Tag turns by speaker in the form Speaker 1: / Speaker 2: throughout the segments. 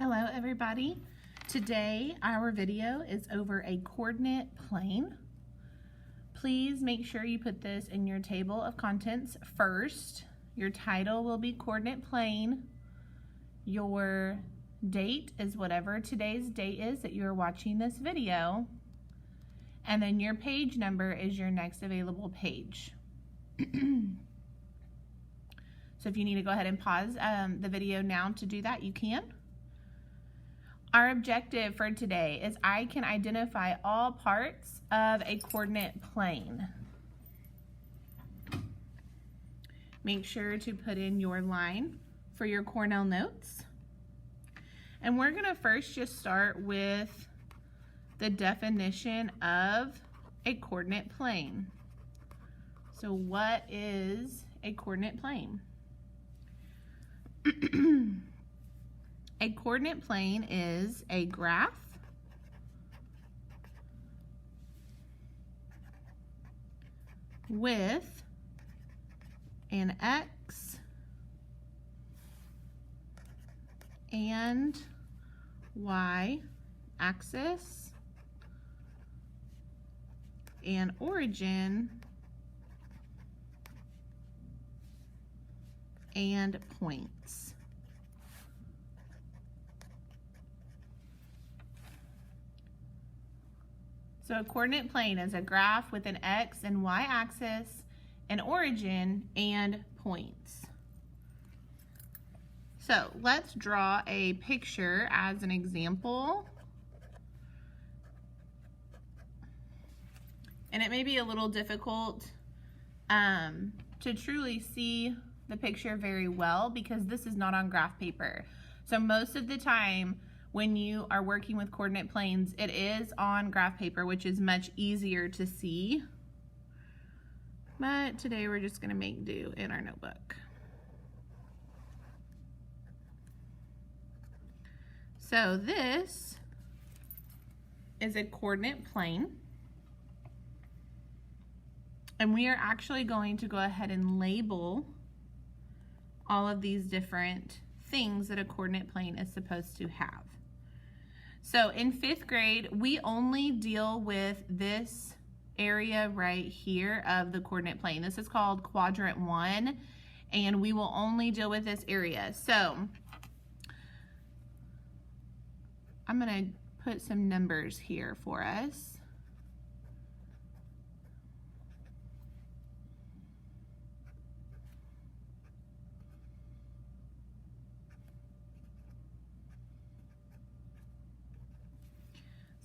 Speaker 1: Hello everybody. Today our video is over a coordinate plane. Please make sure you put this in your table of contents first. Your title will be coordinate plane. Your date is whatever today's date is that you're watching this video. And then your page number is your next available page. So if you need to go ahead and pause the video now to do that, you can. Our objective for today is I can identify all parts of a coordinate plane. Make sure to put in your line for your Cornell notes. And we're going to first just start with the definition of a coordinate plane. So what is a coordinate plane? A coordinate plane is a graph with an X and Y axis, an origin, and points. So a coordinate plane is a graph with an X and Y axis, an origin, and points. So let's draw a picture as an example. And it may be a little difficult to truly see the picture very well because this is not on graph paper. So most of the time when you are working with coordinate planes, it is on graph paper, which is much easier to see. But today we're just going to make do in our notebook. So this is a coordinate plane. And we are actually going to go ahead and label all of these different things that a coordinate plane is supposed to have. So in 5th grade, we only deal with this area right here of the coordinate plane. This is called quadrant 1, and we will only deal with this area. So I'm going to put some numbers here for us.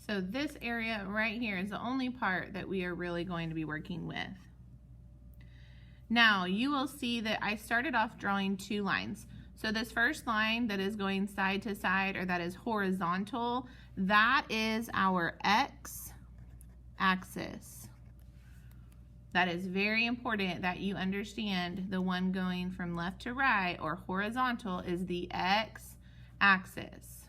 Speaker 1: So this area right here is the only part that we are really going to be working with. Now you will see that I started off drawing 2 lines. So this first line that is going side to side, or that is horizontal, that is our X axis. That is very important that you understand the one going from left to right, or horizontal, is the X axis.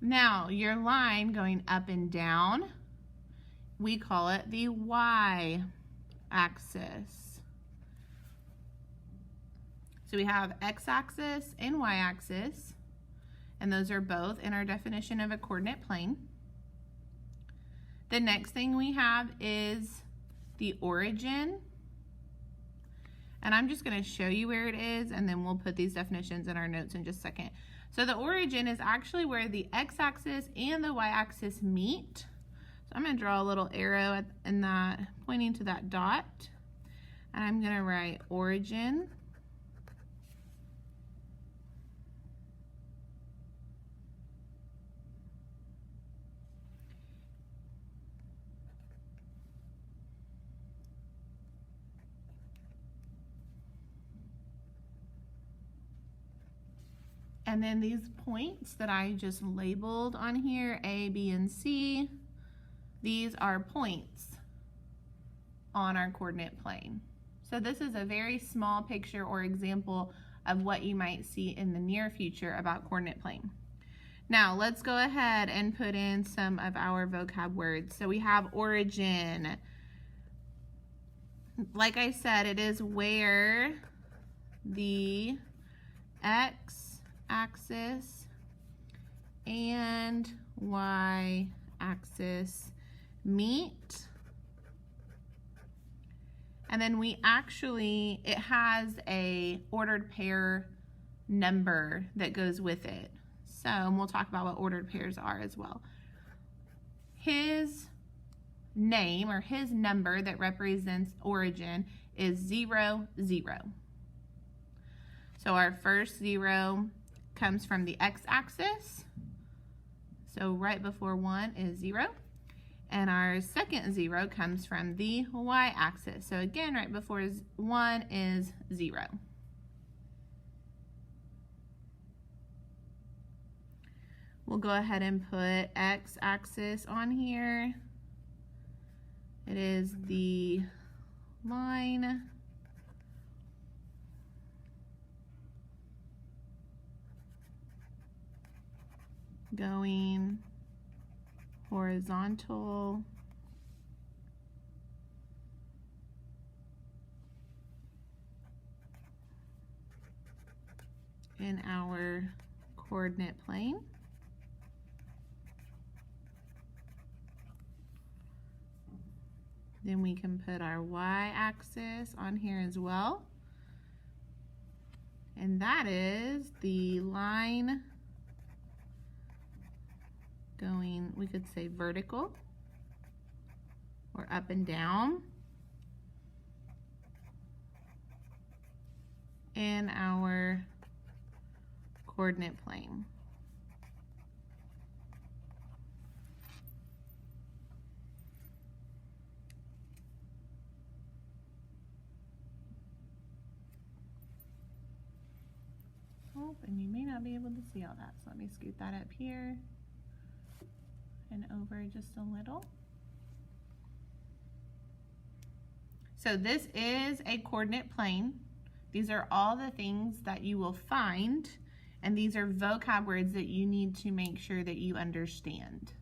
Speaker 1: Now, your line going up and down, we call it the Y axis. So we have X axis and Y axis, and those are both in our definition of a coordinate plane. The next thing we have is the origin. And I'm just going to show you where it is, and then we'll put these definitions in our notes in just a second. So the origin is actually where the x-axis and the y-axis meet. So I'm going to draw a little arrow in that, pointing to that dot. And I'm going to write origin. And then these points that I just labeled on here, A, B, and C, these are points on our coordinate plane. So this is a very small picture or example of what you might see in the near future about coordinate plane. Now let's go ahead and put in some of our vocab words. So we have origin. Like I said, it is where the x-axis and y-axis meet. And then it has a ordered pair number that goes with it. So, and we'll talk about what ordered pairs are as well. His name or his number that represents origin is 0, 0. So our first 0 comes from the x-axis. So right before 1 is 0. And our second 0 comes from the y-axis. So again, right before 1 is 0. We'll go ahead and put x-axis on here. It is the line going horizontal in our coordinate plane. Then we can put our y-axis on here as well. And that is the line going, we could say vertical or up and down in our coordinate plane. Oh, and you may not be able to see all that, so let me scoot that up here and over just a little. So this is a coordinate plane. These are all the things that you will find, and these are vocab words that you need to make sure that you understand.